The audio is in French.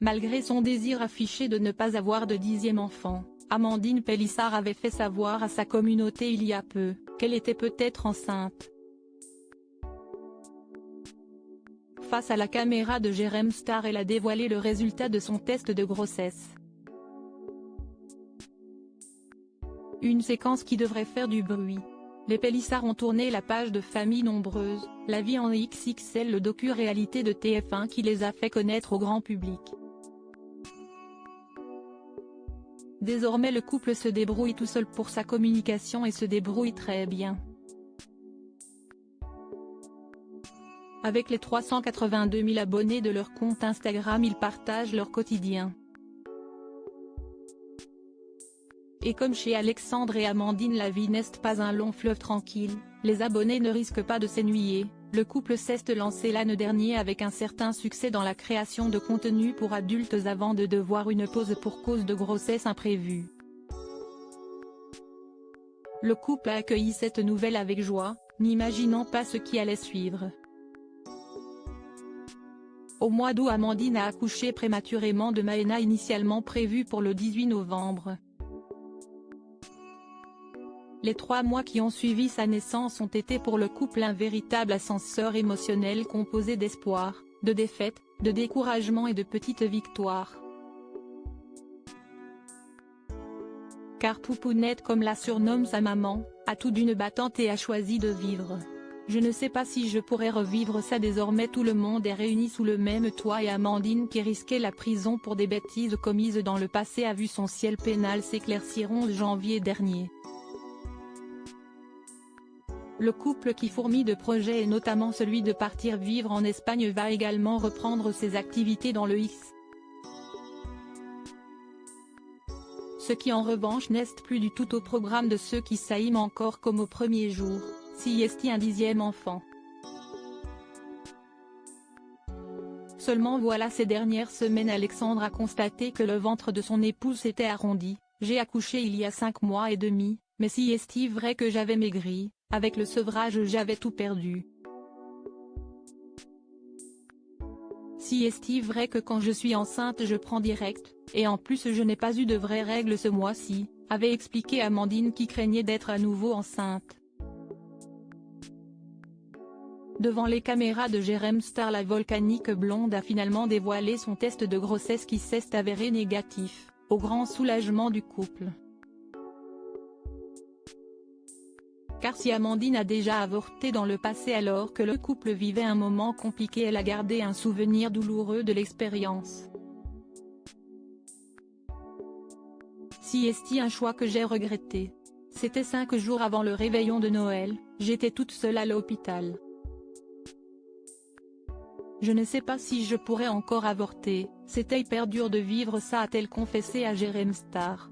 Malgré son désir affiché de ne pas avoir de 10e enfant, Amandine Pélissard avait fait savoir à sa communauté il y a peu, qu'elle était peut-être enceinte. Face à la caméra de Jérém Star, elle a dévoilé le résultat de son test de grossesse. Une séquence qui devrait faire du bruit. Les Pélissard ont tourné la page de Famille nombreuse, la vie en XXL, le docu-réalité de TF1 qui les a fait connaître au grand public. Désormais le couple se débrouille tout seul pour sa communication et se débrouille très bien. Avec les 382 000 abonnés de leur compte Instagram, ils partagent leur quotidien. Et comme chez Alexandre et Amandine, la vie n'est pas un long fleuve tranquille, les abonnés ne risquent pas de s'ennuyer. Le couple s'est lancé l'année dernière avec un certain succès dans la création de contenu pour adultes avant de devoir une pause pour cause de grossesse imprévue. Le couple a accueilli cette nouvelle avec joie, n'imaginant pas ce qui allait suivre. Au mois d'août, Amandine a accouché prématurément de Maëna, initialement prévue pour le 18 novembre. Les 3 mois qui ont suivi sa naissance ont été pour le couple un véritable ascenseur émotionnel composé d'espoir, de défaites, de découragement et de petites victoires. Car Poupounette, comme la surnomme sa maman, a tout d'une battante et a choisi de vivre. Je ne sais pas si je pourrais revivre ça désormais. Tout le monde est réuni sous le même toit et Amandine, qui risquait la prison pour des bêtises commises dans le passé, a vu son ciel pénal s'éclaircir en janvier dernier. Le couple, qui fourmille de projets et notamment celui de partir vivre en Espagne, va également reprendre ses activités dans le X. Ce qui en revanche n'est plus du tout au programme de ceux qui s'aiment encore comme au premier jour, si est un 10e enfant. Seulement voilà, ces dernières semaines, Alexandre a constaté que le ventre de son épouse s'était arrondi. J'ai accouché il y a 5 mois et demi, mais si est vrai que j'avais maigri, avec le sevrage j'avais tout perdu. Si est vrai que quand je suis enceinte je prends direct, et en plus je n'ai pas eu de vraies règles ce mois-ci, avait expliqué Amandine, qui craignait d'être à nouveau enceinte. Devant les caméras de Jérém Star, la volcanique blonde a finalement dévoilé son test de grossesse qui s'est avéré négatif, au grand soulagement du couple. Car si Amandine a déjà avorté dans le passé alors que le couple vivait un moment compliqué, elle a gardé un souvenir douloureux de l'expérience. Si est un choix que j'ai regretté. C'était 5 jours avant le réveillon de Noël, j'étais toute seule à l'hôpital. Je ne sais pas si je pourrais encore avorter, c'était hyper dur de vivre ça, a-t-elle confessé à Jérém Star.